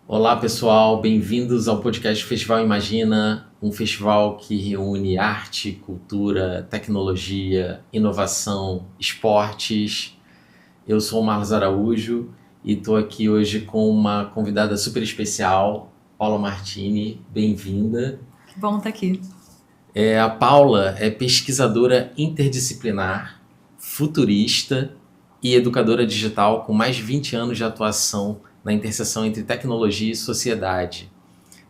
Olá pessoal, bem-vindos ao podcast Festival Imagina, um festival que reúne arte, cultura, tecnologia, inovação, esportes. Eu sou o Marlos Araújo e estou aqui hoje com uma convidada super especial, Paula Martini, bem-vinda. Que bom estar aqui. A Paula é pesquisadora interdisciplinar, futurista e educadora digital com mais de 20 anos de atuação na interseção entre tecnologia e sociedade.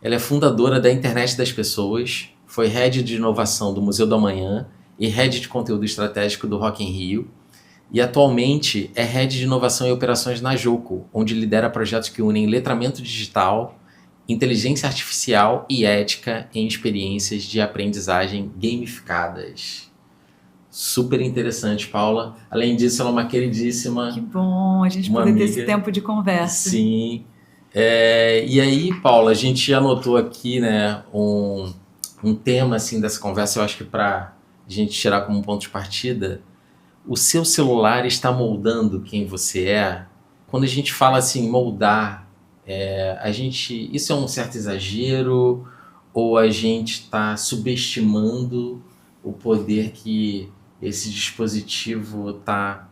Ela é fundadora da Internet das Pessoas, foi Head de Inovação do Museu do Amanhã e Head de Conteúdo Estratégico do Rock in Rio, e atualmente é Head de Inovação e Operações na Juco, onde lidera projetos que unem letramento digital, inteligência artificial e ética em experiências de aprendizagem gamificadas. Super interessante, Paula. Além disso, ela é uma queridíssima. Que bom a gente poder ter esse tempo de conversa. Sim. E aí, Paula, a gente anotou aqui, né, um tema assim, dessa conversa, eu acho que para a gente tirar como um ponto de partida, o seu celular está moldando quem você é? Quando a gente fala assim, moldar, isso é um certo exagero ou a gente está subestimando o poder que esse dispositivo está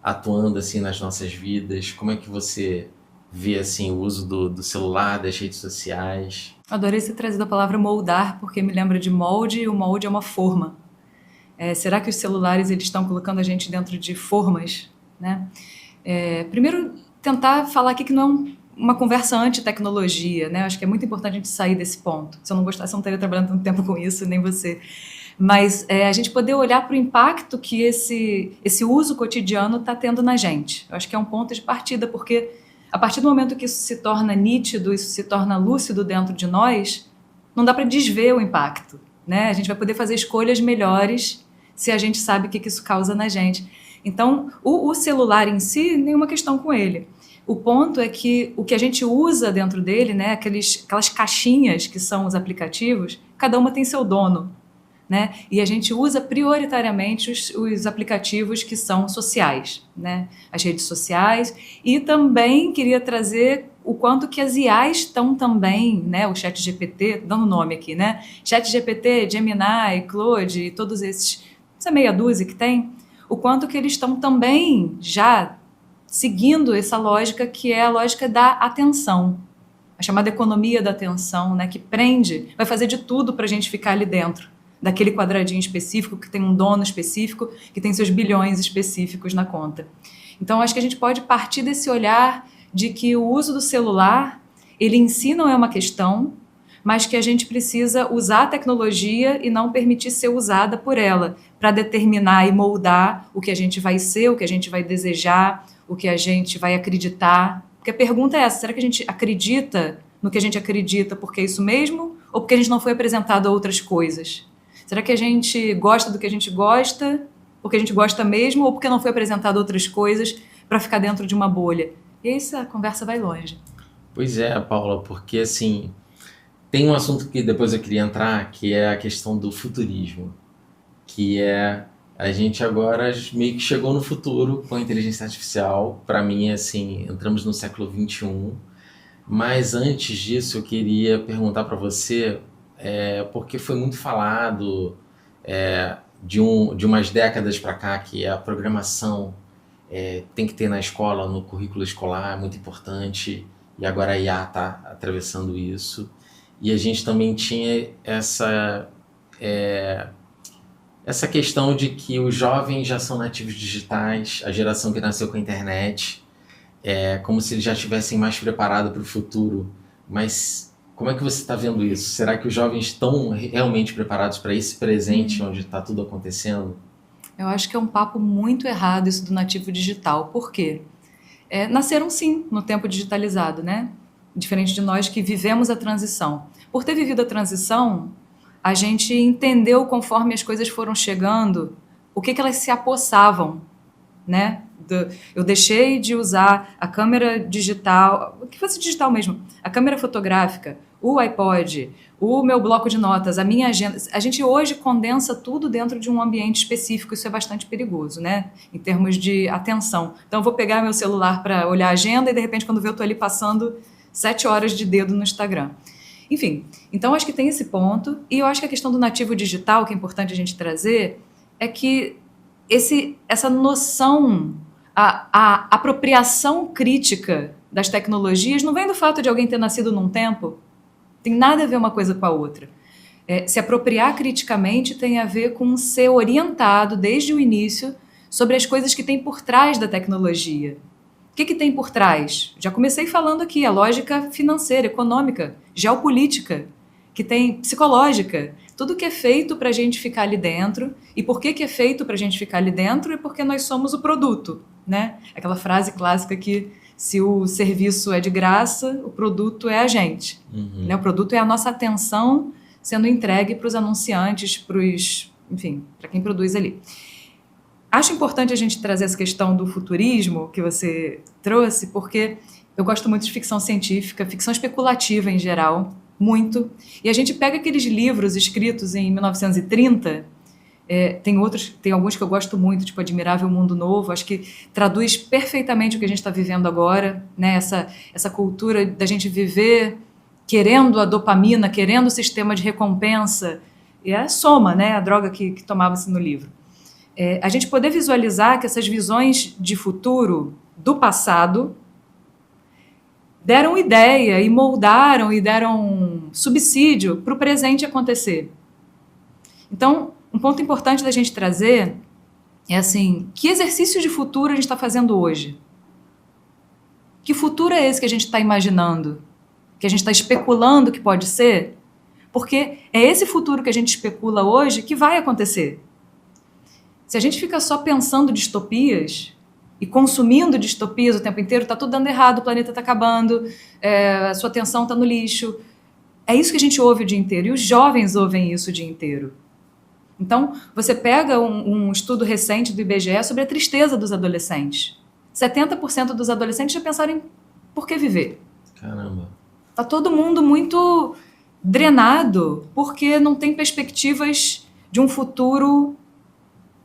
atuando assim nas nossas vidas? Como é que você vê assim, o uso do celular, das redes sociais? Adorei você trazer a palavra moldar, porque me lembra de molde, e o molde é uma forma. Será que os celulares eles estão colocando a gente dentro de formas? Né? Primeiro, tentar falar aqui que não é uma conversa anti-tecnologia. Né? Acho que é muito importante a gente sair desse ponto. Se eu não gostasse, eu não estaria trabalhando tanto tempo com isso, nem você. Mas a gente poder olhar para o impacto que esse uso cotidiano está tendo na gente. Eu acho que é um ponto de partida, porque a partir do momento que isso se torna nítido, isso se torna lúcido dentro de nós, não dá para desver o impacto. Né? A gente vai poder fazer escolhas melhores se a gente sabe o que isso causa na gente. Então, o celular em si, nenhuma questão com ele. O ponto é que o que a gente usa dentro dele, né, aquelas caixinhas que são os aplicativos, cada uma tem seu dono. Né? E a gente usa prioritariamente os aplicativos que são sociais, né? As redes sociais, e também queria trazer o quanto que as IAs estão também, né? O ChatGPT, dando nome aqui, né? ChatGPT, Gemini, Claude, todos esses, essa meia dúzia que tem, o quanto que eles estão também já seguindo essa lógica que é a lógica da atenção, a chamada economia da atenção, né? Que prende, vai fazer de tudo para a gente ficar ali dentro daquele quadradinho específico, que tem um dono específico, que tem seus bilhões específicos na conta. Então, acho que a gente pode partir desse olhar de que o uso do celular, ele em si não é uma questão, mas que a gente precisa usar a tecnologia e não permitir ser usada por ela, para determinar e moldar o que a gente vai ser, o que a gente vai desejar, o que a gente vai acreditar. Porque a pergunta é essa, será que a gente acredita no que a gente acredita porque é isso mesmo, ou porque a gente não foi apresentado a outras coisas? Será que a gente gosta do que a gente gosta, porque a gente gosta mesmo, ou porque não foi apresentado outras coisas para ficar dentro de uma bolha? E aí essa conversa vai longe. Pois é, Paula, porque assim, tem um assunto que depois eu queria entrar, que é a questão do futurismo, que é a gente agora meio que chegou no futuro com a inteligência artificial. Para mim, assim, entramos no século XXI, mas antes disso eu queria perguntar para você, porque foi muito falado de umas décadas para cá que a programação tem que ter na escola, no currículo escolar, é muito importante, e agora a IA está atravessando isso. E a gente também tinha essa questão de que os jovens já são nativos digitais, a geração que nasceu com a internet, como se eles já estivessem mais preparados para o futuro. Mas como é que você está vendo isso? Será que os jovens estão realmente preparados para esse presente onde está tudo acontecendo? Eu acho que é um papo muito errado isso do nativo digital. Por quê? Nasceram sim no tempo digitalizado, né? Diferente de nós que vivemos a transição. Por ter vivido a transição, a gente entendeu conforme as coisas foram chegando o que elas se apossavam, né? Eu deixei de usar a câmera digital, o que fosse digital mesmo, a câmera fotográfica, o iPod, o meu bloco de notas, a minha agenda. A gente hoje condensa tudo dentro de um ambiente específico, isso é bastante perigoso, né? Em termos de atenção. Então, eu vou pegar meu celular para olhar a agenda e, de repente, quando eu estou ali passando 7 horas de dedo no Instagram. Enfim, então acho que tem esse ponto. E eu acho que a questão do nativo digital, que é importante a gente trazer, é que essa noção, a apropriação crítica das tecnologias não vem do fato de alguém ter nascido num tempo. Tem nada a ver uma coisa com a outra. Se apropriar criticamente tem a ver com ser orientado desde o início sobre as coisas que tem por trás da tecnologia. O que tem por trás? Já comecei falando aqui, a lógica financeira, econômica, geopolítica, que tem psicológica. Tudo que é feito para a gente ficar ali dentro. E por que é feito para a gente ficar ali dentro? É porque nós somos o produto, né? Aquela frase clássica que se o serviço é de graça, o produto é a gente. Uhum. Né? O produto é a nossa atenção sendo entregue para os anunciantes, enfim, para quem produz ali. Acho importante a gente trazer essa questão do futurismo que você trouxe, porque eu gosto muito de ficção científica, ficção especulativa em geral, muito. E a gente pega aqueles livros escritos em 1930, tem alguns que eu gosto muito, tipo Admirável Mundo Novo, acho que traduz perfeitamente o que a gente está vivendo agora, né? Essa cultura da gente viver querendo a dopamina, querendo o sistema de recompensa, e a soma, né? A droga que tomava-se no livro. A gente poder visualizar que essas visões de futuro do passado deram ideia e moldaram e deram subsídio para o presente acontecer. Então, um ponto importante da gente trazer é assim, que exercício de futuro a gente está fazendo hoje? Que futuro é esse que a gente está imaginando? Que a gente está especulando que pode ser? Porque é esse futuro que a gente especula hoje que vai acontecer. Se a gente fica só pensando distopias e consumindo distopias o tempo inteiro, está tudo dando errado, o planeta está acabando, a sua atenção está no lixo. É isso que a gente ouve o dia inteiro, e os jovens ouvem isso o dia inteiro. Então, você pega um estudo recente do IBGE sobre a tristeza dos adolescentes. 70% dos adolescentes já pensaram em por que viver. Caramba. Está todo mundo muito drenado porque não tem perspectivas de um futuro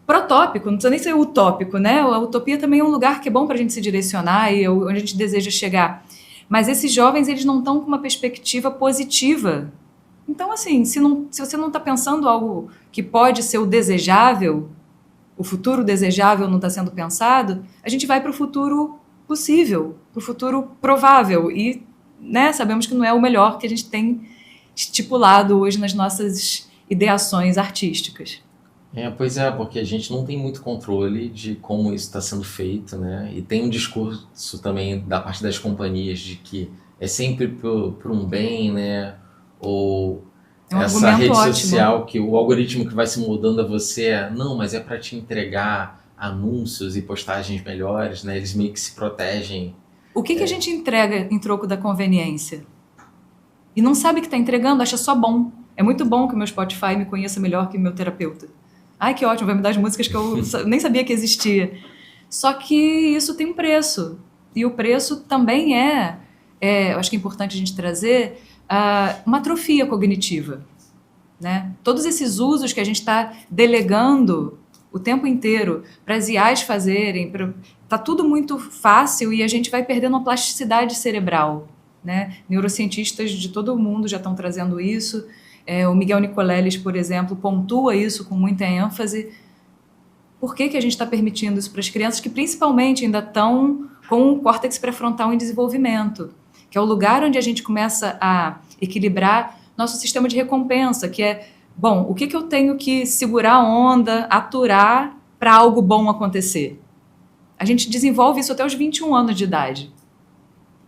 protópico, não precisa nem ser utópico, né? A utopia também é um lugar que é bom para a gente se direcionar e onde a gente deseja chegar. Mas esses jovens, eles não estão com uma perspectiva positiva. Então, assim, se você não está pensando algo que pode ser o desejável, o futuro desejável não está sendo pensado, a gente vai para o futuro possível, para o futuro provável. E, né, sabemos que não é o melhor que a gente tem estipulado hoje nas nossas ideações artísticas. Pois é, porque a gente não tem muito controle de como isso está sendo feito, né? E tem um discurso também da parte das companhias de que é sempre por um bem, né? Ou essa rede social que o algoritmo que vai se moldando a você não, mas é para te entregar anúncios e postagens melhores, né? Eles meio que se protegem. O que a gente entrega em troco da conveniência? E não sabe que está entregando, acha só bom. É muito bom que o meu Spotify me conheça melhor que o meu terapeuta. Ai, que ótimo, vai me dar as músicas que eu nem sabia que existia. Só que isso tem um preço. E o preço também eu acho que é importante a gente trazer uma atrofia cognitiva. Né? Todos esses usos que a gente está delegando o tempo inteiro para as IAs fazerem, está tudo muito fácil e a gente vai perdendo a plasticidade cerebral. Né? Neurocientistas de todo o mundo já estão trazendo isso. O Miguel Nicoleles, por exemplo, pontua isso com muita ênfase. Por que a gente está permitindo isso para as crianças que principalmente ainda estão com o córtex pré-frontal em desenvolvimento, que é o lugar onde a gente começa a equilibrar nosso sistema de recompensa, que é, bom, o que eu tenho que segurar a onda, aturar para algo bom acontecer? A gente desenvolve isso até os 21 anos de idade.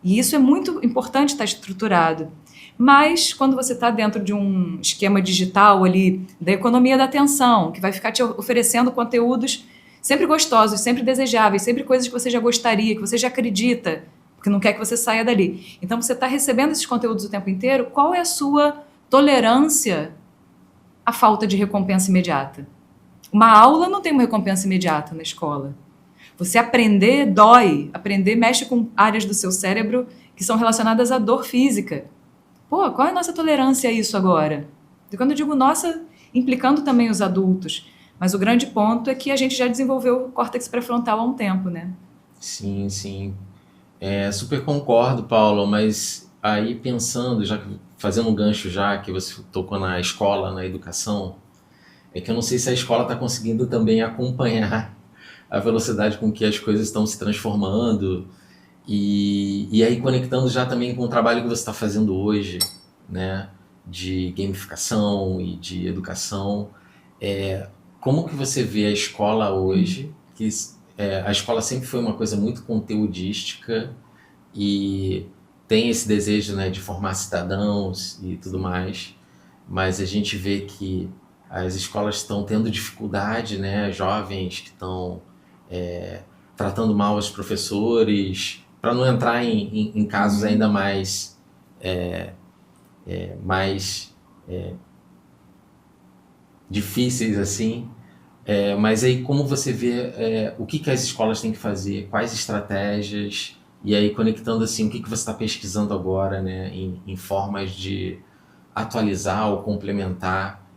E isso é muito importante estar estruturado. Mas quando você está dentro de um esquema digital ali, da economia da atenção, que vai ficar te oferecendo conteúdos sempre gostosos, sempre desejáveis, sempre coisas que você já gostaria, que você já acredita, porque não quer que você saia dali. Então você está recebendo esses conteúdos o tempo inteiro, qual é a sua tolerância à falta de recompensa imediata? Uma aula não tem uma recompensa imediata na escola. Você aprender dói, aprender mexe com áreas do seu cérebro que são relacionadas à dor física. Pô, qual é a nossa tolerância a isso agora? E quando eu digo nossa, implicando também os adultos. Mas o grande ponto é que a gente já desenvolveu o córtex pré-frontal há um tempo, né? Sim, sim. Super concordo, Paulo, mas aí pensando, fazendo um gancho já que você tocou na escola, na educação, é que eu não sei se a escola está conseguindo também acompanhar a velocidade com que as coisas estão se transformando e aí conectando já também com o trabalho que você está fazendo hoje, né, de gamificação e de educação. Como que você vê a escola hoje? Que a escola sempre foi uma coisa muito conteudística e tem esse desejo, né, de formar cidadãos e tudo mais, mas a gente vê que as escolas estão tendo dificuldade, né, jovens que estão tratando mal os professores, para não entrar em casos ainda mais difíceis assim. Mas aí como você vê o que as escolas têm que fazer, quais estratégias, e aí conectando assim, o que você está pesquisando agora, né, em formas de atualizar ou complementar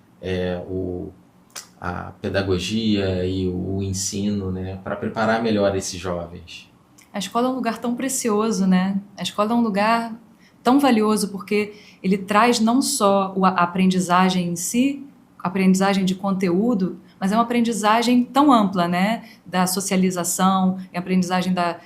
a pedagogia e o ensino, né, para preparar melhor esses jovens. A escola é um lugar tão precioso, né? A escola é um lugar tão valioso porque ele traz não só a aprendizagem em si, a aprendizagem de conteúdo, mas é uma aprendizagem tão ampla, né? Da socialização, é a aprendizagem da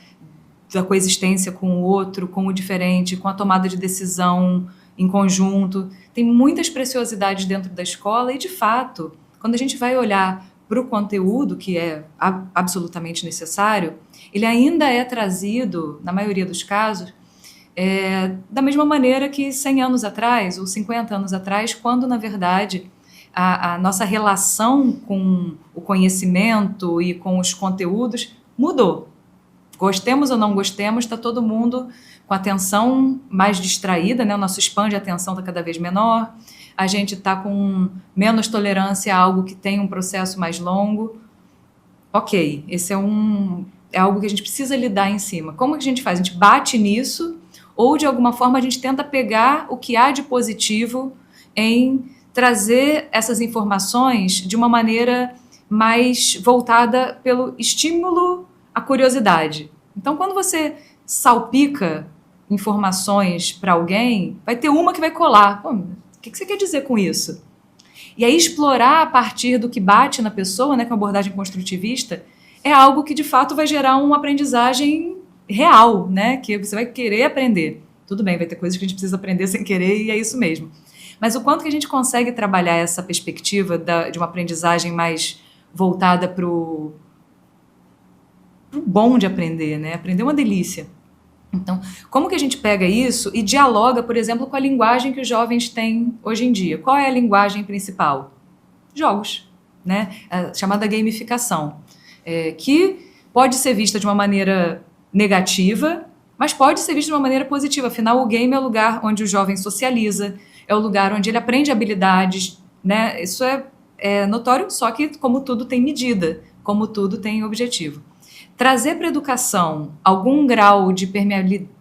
coexistência com o outro, com o diferente, com a tomada de decisão em conjunto. Tem muitas preciosidades dentro da escola e, de fato, quando a gente vai olhar para o conteúdo, que é absolutamente necessário, ele ainda é trazido, na maioria dos casos, da mesma maneira que 100 anos atrás ou 50 anos atrás, quando, na verdade, a nossa relação com o conhecimento e com os conteúdos mudou. Gostemos ou não gostemos, está todo mundo com a atenção mais distraída, né? O nosso span de atenção está cada vez menor, a gente está com menos tolerância a algo que tem um processo mais longo. Ok, esse é algo que a gente precisa lidar em cima. Como que a gente faz? A gente bate nisso ou, de alguma forma, a gente tenta pegar o que há de positivo em trazer essas informações de uma maneira mais voltada pelo estímulo à curiosidade. Então, quando você salpica informações para alguém, vai ter uma que vai colar. Pô, o que você quer dizer com isso? E aí explorar a partir do que bate na pessoa, né, com a abordagem construtivista, é algo que de fato vai gerar uma aprendizagem real, né, que você vai querer aprender. Tudo bem, vai ter coisas que a gente precisa aprender sem querer e é isso mesmo. Mas o quanto que a gente consegue trabalhar essa perspectiva de uma aprendizagem mais voltada para o bom de aprender, né? Aprender é uma delícia. Então, como que a gente pega isso e dialoga, por exemplo, com a linguagem que os jovens têm hoje em dia? Qual é a linguagem principal? Jogos, né? A chamada gamificação, que pode ser vista de uma maneira negativa, mas pode ser vista de uma maneira positiva. Afinal, o game é o lugar onde o jovem socializa, é o lugar onde ele aprende habilidades, né? Isso é notório, só que como tudo tem medida, como tudo tem objetivo. Trazer para a educação algum grau de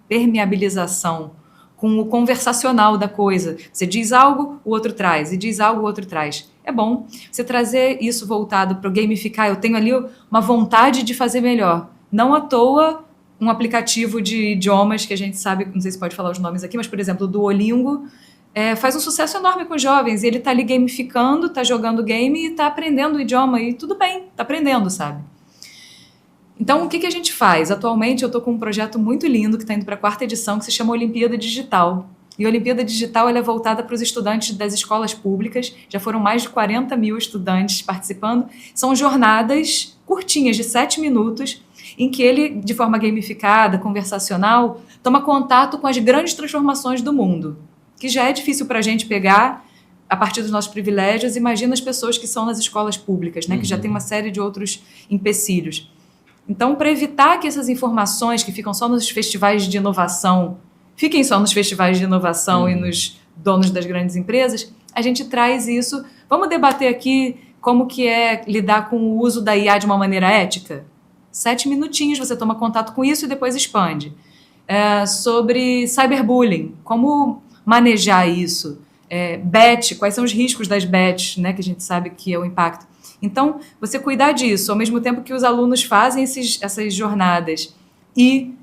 permeabilização com o conversacional da coisa. Você diz algo, o outro traz, e diz algo, o outro traz. É bom. Você trazer isso voltado para o gamificar, eu tenho ali uma vontade de fazer melhor. Não à toa, um aplicativo de idiomas que a gente sabe, não sei se pode falar os nomes aqui, mas, por exemplo, o Duolingo, faz um sucesso enorme com os jovens. E ele está ali gamificando, está jogando game e está aprendendo o idioma. E tudo bem, está aprendendo, sabe? Então, o que a gente faz? Atualmente, eu estou com um projeto muito lindo que está indo para a 4ª edição, que se chama Olimpíada Digital. E a Olimpíada Digital ela é voltada para os estudantes das escolas públicas. Já foram mais de 40 mil estudantes participando. São jornadas curtinhas, de 7 minutos, em que ele, de forma gamificada, conversacional, toma contato com as grandes transformações do mundo, que já é difícil para a gente pegar a partir dos nossos privilégios. Imagina as pessoas que são nas escolas públicas, né, que já tem uma série de outros empecilhos. Então, para evitar que essas informações que ficam só nos festivais de inovação, fiquem só nos festivais de inovação e nos donos das grandes empresas, a gente traz isso. Vamos debater aqui como que é lidar com o uso da IA de uma maneira ética? 7 minutinhos você toma contato com isso e depois expande. Sobre cyberbullying, como manejar isso. Bet, quais são os riscos das bets, né, que a gente sabe que é o impacto. Então, você cuidar disso, ao mesmo tempo que os alunos fazem essas jornadas e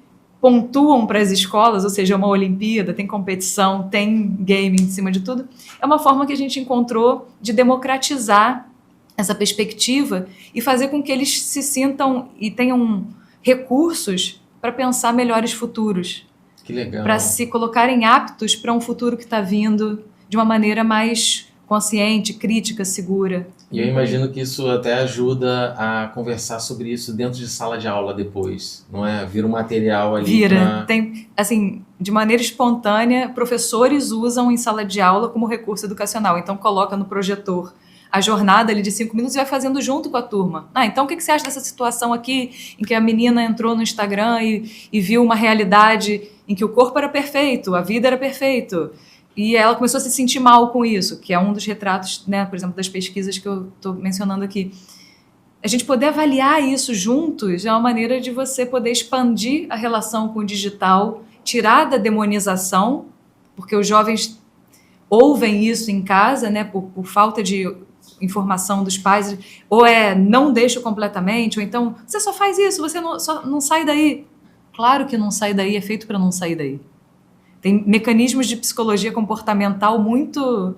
pontuam para as escolas, ou seja, uma Olimpíada, tem competição, tem game em cima de tudo, é uma forma que a gente encontrou de democratizar essa perspectiva e fazer com que eles se sintam e tenham recursos para pensar melhores futuros. Que legal. Para se colocarem aptos para um futuro que está vindo de uma maneira mais consciente, crítica, segura. E eu imagino que isso até ajuda a conversar sobre isso dentro de sala de aula depois, não é? Vira um material ali. Tem, assim, de maneira espontânea, professores usam em sala de aula como recurso educacional. Então, coloca no projetor a jornada ali de 5 minutos e vai fazendo junto com a turma. Então o que você acha dessa situação aqui, em que a menina entrou no Instagram e viu uma realidade em que o corpo era perfeito, a vida era perfeito, e ela começou a se sentir mal com isso, que é um dos retratos, né, por exemplo, das pesquisas que eu estou mencionando aqui. A gente poder avaliar isso juntos é uma maneira de você poder expandir a relação com o digital, tirar da demonização, porque os jovens ouvem isso em casa, né, por falta de informação dos pais, ou não deixo completamente, ou então, você só faz isso, você não sai daí. Claro que não sai daí, é feito para não sair daí. Tem mecanismos de psicologia comportamental muito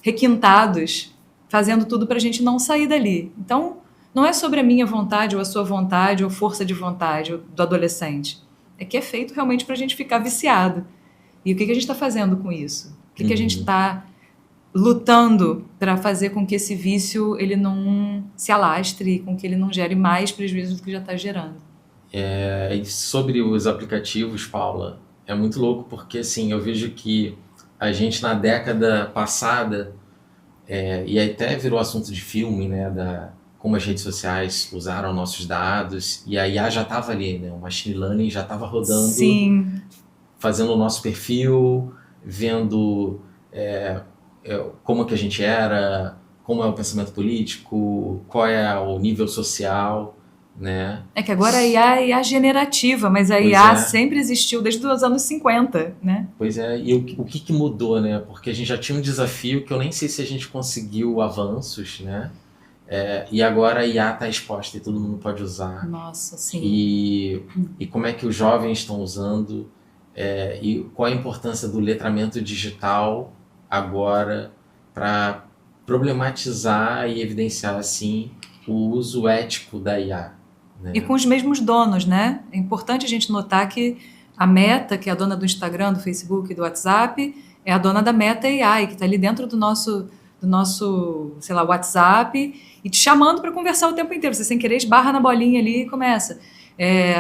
requintados, fazendo tudo para a gente não sair dali. Então, não é sobre a minha vontade, ou a sua vontade, ou força de vontade do adolescente. É que é feito realmente para a gente ficar viciado. E o que a gente está fazendo com isso? O que a gente está lutando para fazer com que esse vício ele não se alastre, com que ele não gere mais prejuízo do que já está gerando. E sobre os aplicativos, Paula, é muito louco porque assim, eu vejo que a gente na década passada, e até virou assunto de filme, né, como as redes sociais usaram nossos dados, e a IA já estava ali, né, o machine learning já estava rodando, sim, fazendo o nosso perfil, vendo como que a gente era, como é o pensamento político, qual é o nível social, né? É que agora a IA é IA generativa, mas a IA sempre existiu desde os anos 50, né? Pois é, e o que mudou, né? Porque a gente já tinha um desafio que eu nem sei se a gente conseguiu avanços, né? E agora a IA está exposta e todo mundo pode usar. Nossa, sim. E como é que os jovens estão usando, e qual a importância do letramento digital agora para problematizar e evidenciar, assim, o uso ético da IA. Né? E com os mesmos donos, né? É importante a gente notar que a Meta, que é a dona do Instagram, do Facebook e do WhatsApp, é a dona da Meta AI, que está ali dentro do nosso, sei lá, WhatsApp, e te chamando para conversar o tempo inteiro. Você, sem querer, esbarra na bolinha ali e começa.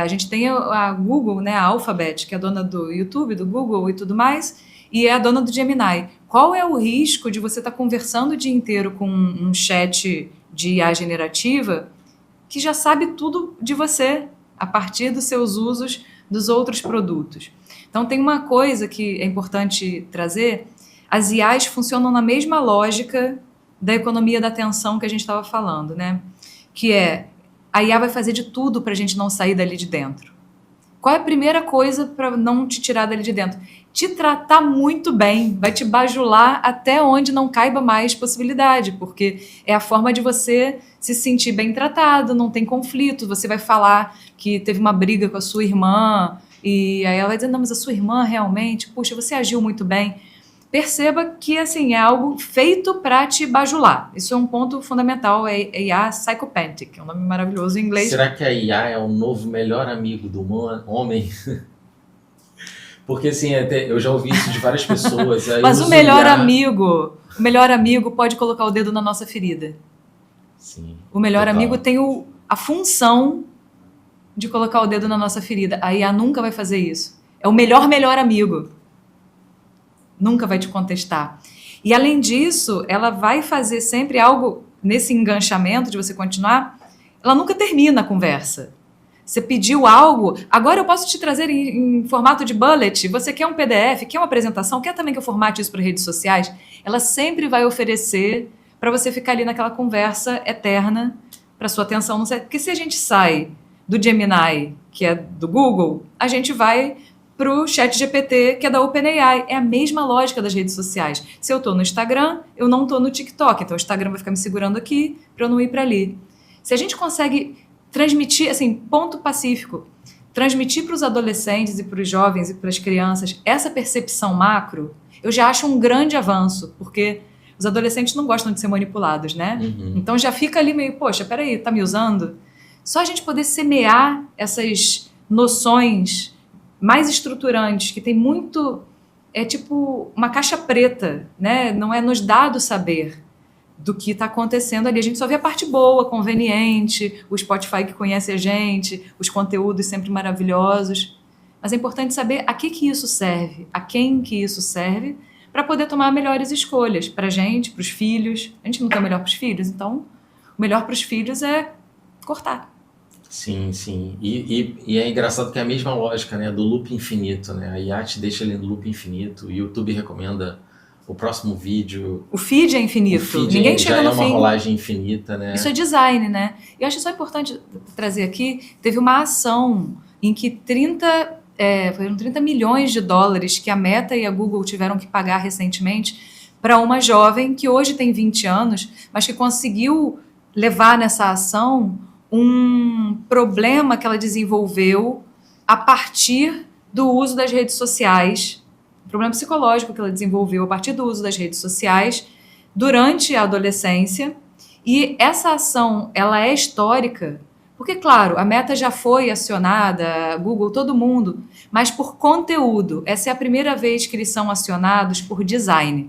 A gente tem a Google, né, a Alphabet, que é a dona do YouTube, do Google e tudo mais, e é a dona do Gemini. Qual é o risco de você estar conversando o dia inteiro com um chat de IA generativa que já sabe tudo de você a partir dos seus usos dos outros produtos? Então, tem uma coisa que é importante trazer: as IAs funcionam na mesma lógica da economia da atenção que a gente estava falando, né? Que a IA vai fazer de tudo para a gente não sair dali de dentro. Qual é a primeira coisa para não te tirar dali de dentro? Te tratar muito bem, vai te bajular até onde não caiba mais possibilidade, porque é a forma de você se sentir bem tratado, não tem conflito. Você vai falar que teve uma briga com a sua irmã, e aí ela vai dizer, não, mas a sua irmã realmente, puxa, você agiu muito bem. Perceba que, assim, é algo feito para te bajular. Isso é um ponto fundamental, é IA Psychopathic, é um nome maravilhoso em inglês. Será que a IA é o novo melhor amigo do homem? Porque, assim, eu já ouvi isso de várias pessoas. Mas o melhor amigo pode colocar o dedo na nossa ferida. Sim, o melhor amigo tem a função de colocar o dedo na nossa ferida. A IA nunca vai fazer isso. É o melhor amigo. Nunca vai te contestar. E, além disso, ela vai fazer sempre algo nesse enganchamento de você continuar. Ela nunca termina a conversa. Você pediu algo, agora eu posso te trazer em formato de bullet. Você quer um PDF, quer uma apresentação, quer também que eu formate isso para redes sociais? Ela sempre vai oferecer para você ficar ali naquela conversa eterna, para sua atenção não ser. Porque se a gente sai do Gemini, que é do Google, a gente vai para o ChatGPT, que é da OpenAI. É a mesma lógica das redes sociais. Se eu estou no Instagram, eu não estou no TikTok, então o Instagram vai ficar me segurando aqui para eu não ir para ali. Se a gente consegue transmitir, assim, ponto pacífico, transmitir para os adolescentes e para os jovens e para as crianças essa percepção macro, eu já acho um grande avanço, porque os adolescentes não gostam de ser manipulados, né? Uhum. Então já fica ali meio, poxa, peraí, tá me usando? Só a gente poder semear essas noções mais estruturantes, que tem muito, é tipo uma caixa preta, né? Não é nos dado saber do que está acontecendo ali. A gente só vê a parte boa, conveniente, o Spotify que conhece a gente, os conteúdos sempre maravilhosos. Mas é importante saber a que isso serve, a quem que isso serve, para poder tomar melhores escolhas para a gente, para os filhos. A gente não quer o melhor para os filhos, então o melhor para os filhos é cortar. Sim, sim. E é engraçado que é a mesma lógica, né, do loop infinito, né? A IA te deixa ali no loop infinito, o YouTube recomenda o próximo vídeo. O feed é infinito. O feed Ninguém chega já no é uma fim. rolagem infinita, né? Isso é design, né? E eu acho só importante trazer aqui, teve uma ação em que foram 30 milhões de dólares que a Meta e a Google tiveram que pagar recentemente para uma jovem que hoje tem 20 anos, mas que conseguiu levar nessa ação um problema que ela desenvolveu a partir do uso das redes sociais, um problema psicológico que ela desenvolveu a partir do uso das redes sociais durante a adolescência. E essa ação, ela é histórica, porque, claro, a Meta já foi acionada, a Google, todo mundo, mas por conteúdo. Essa é a primeira vez que eles são acionados por design.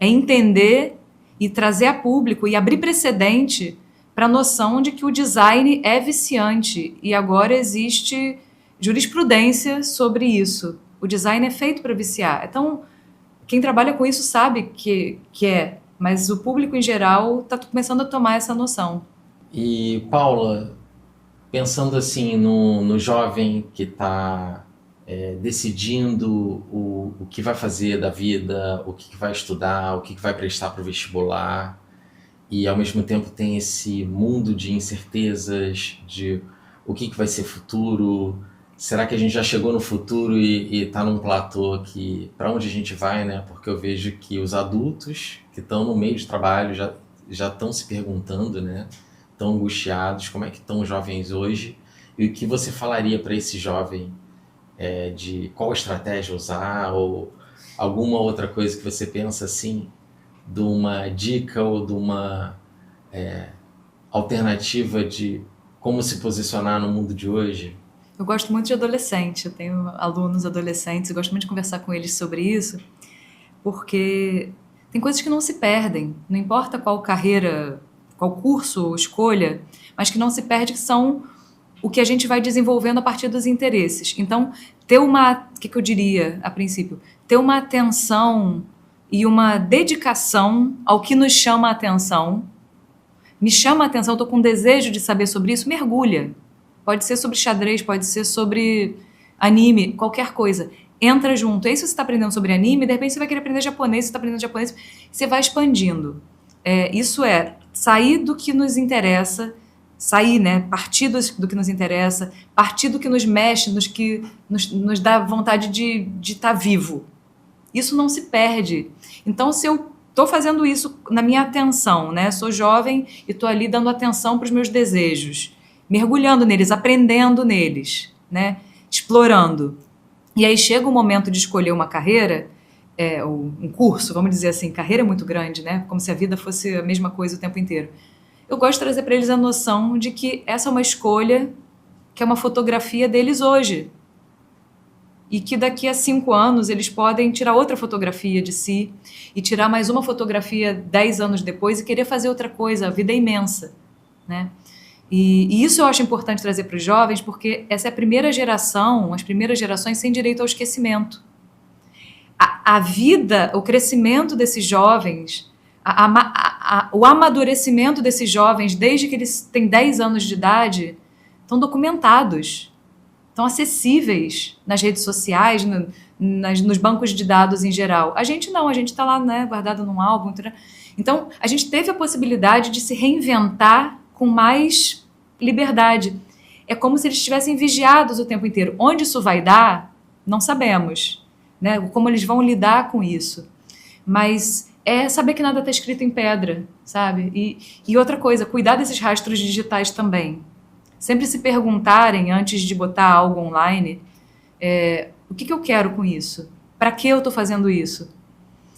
É entender e trazer a público e abrir precedente para a noção de que o design é viciante e agora existe jurisprudência sobre isso. O design é feito para viciar. Então, quem trabalha com isso sabe que é, mas o público em geral está começando a tomar essa noção. E, Paula, pensando assim no jovem que está decidindo o que vai fazer da vida, o que vai estudar, o que vai prestar para o vestibular, e ao mesmo tempo tem esse mundo de incertezas, de o que vai ser futuro, será que a gente já chegou no futuro e está num platô que para onde a gente vai, né? Porque eu vejo que os adultos que estão no meio de trabalho já estão se perguntando, né? Estão angustiados, como é que estão os jovens hoje, e o que você falaria para esse jovem de qual estratégia usar, ou alguma outra coisa que você pensa assim, de uma dica ou de uma alternativa de como se posicionar no mundo de hoje? Eu gosto muito de adolescente, eu tenho alunos adolescentes, eu gosto muito de conversar com eles sobre isso, porque tem coisas que não se perdem, não importa qual carreira, qual curso ou escolha, mas que não se perde, que são o que a gente vai desenvolvendo a partir dos interesses. Então, o que eu diria a princípio? Ter uma atenção e uma dedicação ao que nos chama a atenção. Me chama a atenção, estou com desejo de saber sobre isso, mergulha. Pode ser sobre xadrez, pode ser sobre anime, qualquer coisa. Entra junto. Aí se você está aprendendo sobre anime, de repente você vai querer aprender japonês, você está aprendendo japonês, você vai expandindo. Isso é sair do que nos interessa, sair, né? Partir do que nos interessa, partir do que nos mexe, que nos dá vontade de estar vivo. Isso não se perde. Então, se eu estou fazendo isso na minha atenção, né? Sou jovem e estou ali dando atenção para os meus desejos, mergulhando neles, aprendendo neles, né? Explorando. E aí chega o momento de escolher uma carreira, ou um curso, vamos dizer assim, carreira é muito grande, né? Como se a vida fosse a mesma coisa o tempo inteiro. Eu gosto de trazer para eles a noção de que essa é uma escolha, que é uma fotografia deles hoje. E que daqui a 5 anos eles podem tirar outra fotografia de si e tirar mais uma fotografia 10 anos depois e querer fazer outra coisa. A vida é imensa, né? E isso eu acho importante trazer para os jovens, porque essa é a primeira geração, as primeiras gerações sem direito ao esquecimento. A vida, o crescimento desses jovens, o amadurecimento desses jovens, desde que eles têm 10 anos de idade, estão documentados, estão acessíveis nas redes sociais, nos bancos de dados em geral. A gente não, a gente está lá, né, guardado num álbum. Então, a gente teve a possibilidade de se reinventar com mais liberdade. é como se eles estivessem vigiados o tempo inteiro. Onde isso vai dar, não sabemos, né? Como eles vão lidar com isso. Mas é saber que nada está escrito em pedra, sabe? E outra coisa, cuidar desses rastros digitais também. Sempre se perguntarem, antes de botar algo online, o que eu quero com isso? Para que eu estou fazendo isso?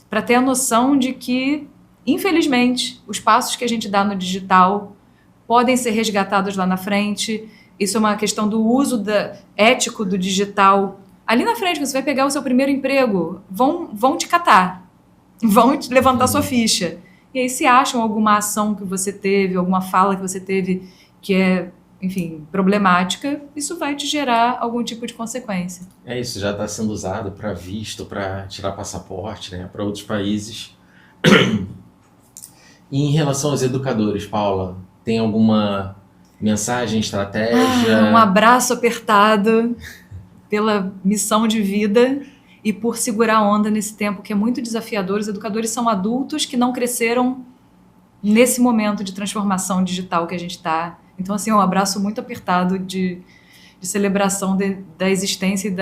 Para ter a noção de que, infelizmente, os passos que a gente dá no digital podem ser resgatados lá na frente. Isso é uma questão do uso ético do digital. Ali na frente, você vai pegar o seu primeiro emprego, vão te catar, vão te levantar sua ficha. E aí, se acham alguma ação que você teve, alguma fala que você teve que é, enfim, problemática, isso vai te gerar algum tipo de consequência. É isso, já está sendo usado para visto, para tirar passaporte, né, para outros países. E em relação aos educadores, Paula, tem alguma mensagem, estratégia? Um abraço apertado pela missão de vida e por segurar a onda nesse tempo que é muito desafiador. Os educadores são adultos que não cresceram nesse momento de transformação digital que a gente está. Então, assim, um abraço muito apertado de celebração da existência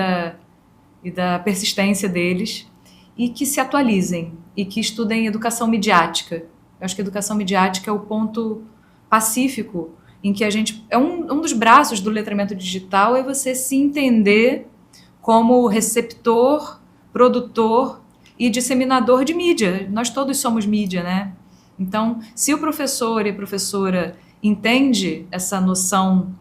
e da persistência deles, e que se atualizem e que estudem educação midiática. Eu acho que a educação midiática é o ponto pacífico em que a gente... um dos braços do letramento digital é você se entender como receptor, produtor e disseminador de mídia. Nós todos somos mídia, né? Então, se o professor e a professora entende essa noção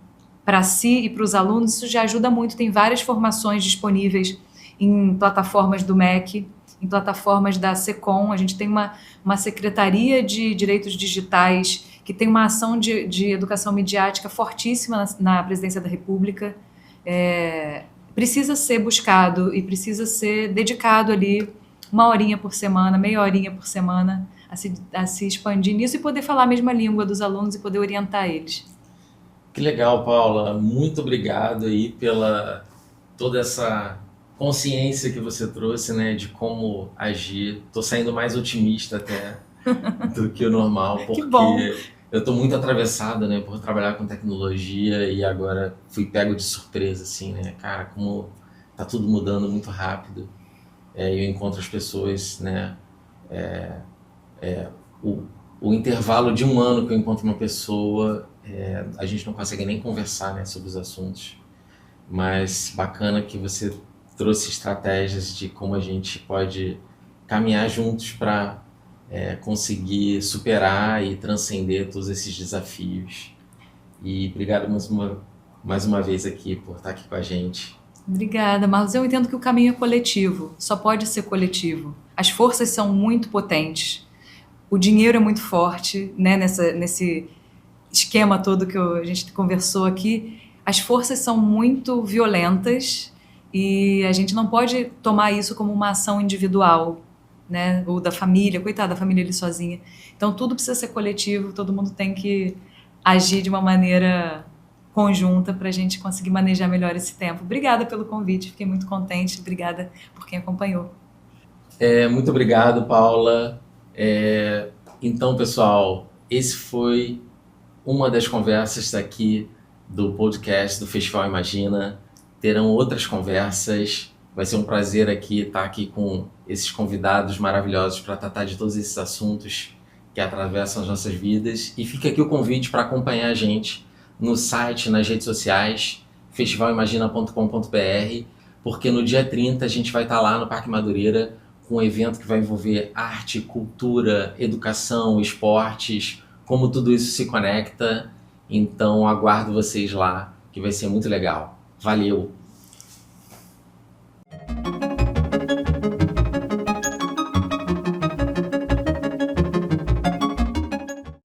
para si e para os alunos, isso já ajuda muito. Tem várias formações disponíveis em plataformas do MEC, em plataformas da SECOM. A gente tem uma Secretaria de Direitos Digitais que tem uma ação de educação midiática fortíssima na Presidência da República. Precisa ser buscado e precisa ser dedicado ali 1 horinha por semana, meia horinha por semana, a se expandir nisso e poder falar a mesma língua dos alunos e poder orientar eles. Que legal, Paula. Muito obrigado aí pela toda essa consciência que você trouxe, né, de como agir. Estou saindo mais otimista até do que o normal, porque que bom. Eu estou muito atravessado, né, por trabalhar com tecnologia e agora fui pego de surpresa, assim, né, cara, como tá tudo mudando muito rápido. Eu encontro as pessoas, né, o intervalo de 1 ano que eu encontro uma pessoa, a gente não consegue nem conversar, né, sobre os assuntos, mas bacana que você trouxe estratégias de como a gente pode caminhar juntos para conseguir superar e transcender todos esses desafios. E obrigado mais uma vez aqui por estar aqui com a gente. Obrigada, Marlos. Eu entendo que o caminho é coletivo, só pode ser coletivo. As forças são muito potentes. O dinheiro é muito forte, né, nesse esquema todo que a gente conversou aqui. As forças são muito violentas e a gente não pode tomar isso como uma ação individual, né, ou da família. Coitada da família ali sozinha. Então tudo precisa ser coletivo, todo mundo tem que agir de uma maneira conjunta para a gente conseguir manejar melhor esse tempo. Obrigada pelo convite, fiquei muito contente. Obrigada por quem acompanhou. Muito obrigado, Paula. Então, pessoal, esse foi uma das conversas aqui do podcast do Festival Imagina. Terão outras conversas. Vai ser um prazer estar aqui com esses convidados maravilhosos para tratar de todos esses assuntos que atravessam as nossas vidas. E fica aqui o convite para acompanhar a gente no site, nas redes sociais, festivalimagina.com.br, porque no dia 30 a gente vai estar lá no Parque Madureira com um evento que vai envolver arte, cultura, educação, esportes, como tudo isso se conecta. Então aguardo vocês lá, que vai ser muito legal. Valeu!